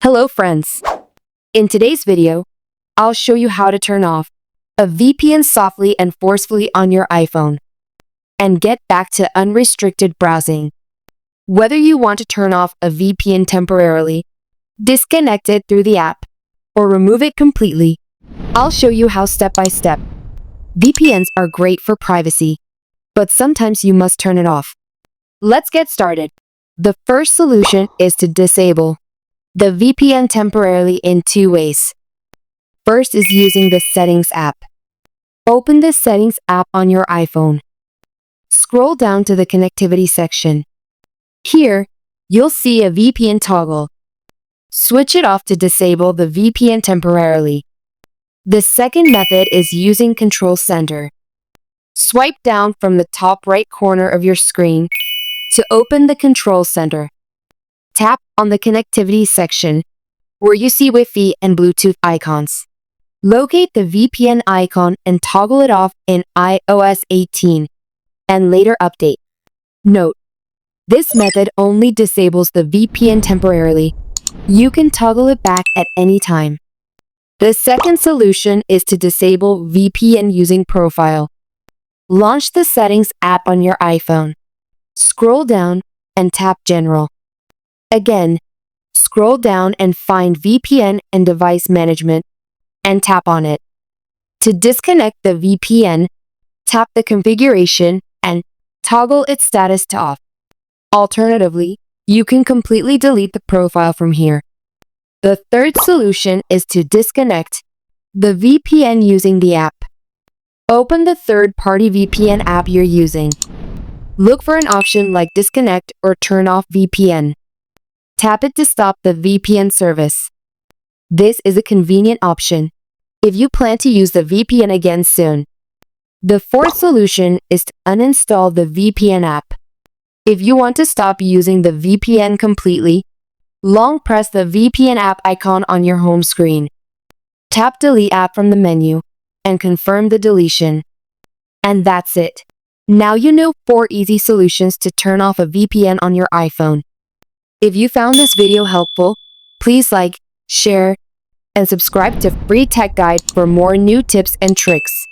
Hello friends! In today's video, I'll show you how to turn off a VPN softly and forcefully on your iPhone and get back to unrestricted browsing. Whether you want to turn off a VPN temporarily, disconnect it through the app, or remove it completely, I'll show you how step by step. VPNs are great for privacy, but sometimes you must turn it off. Let's get started. The first solution is to disable the VPN temporarily in two ways. First is using the Settings app. Open the Settings app on your iPhone. Scroll down to the Connectivity section. Here, you'll see a VPN toggle. Switch it off to disable the VPN temporarily. The second method is using Control Center. Swipe down from the top right corner of your screen to open the Control Center. Tap on the Connectivity section, where you see Wi-Fi and Bluetooth icons. Locate the VPN icon and toggle it off in iOS 18 and later update. Note: this method only disables the VPN temporarily. You can toggle it back at any time. The second solution is to disable VPN using Profile. Launch the Settings app on your iPhone. Scroll down and tap General. Again, scroll down and find VPN and Device Management and tap on it. To disconnect the VPN, tap the configuration and toggle its status to off. Alternatively, you can completely delete the profile from here. The third solution is to disconnect the VPN using the app. Open the third-party VPN app you're using. Look for an option like Disconnect or Turn Off VPN. Tap it to stop the VPN service. This is a convenient option if you plan to use the VPN again soon. The fourth solution is to uninstall the VPN app. If you want to stop using the VPN completely, long press the VPN app icon on your home screen. Tap Delete App from the menu and confirm the deletion. And that's it. Now you know 4 easy solutions to turn off a VPN on your iPhone. If you found this video helpful, please like, share, and subscribe to Free Tech Guide for more new tips and tricks.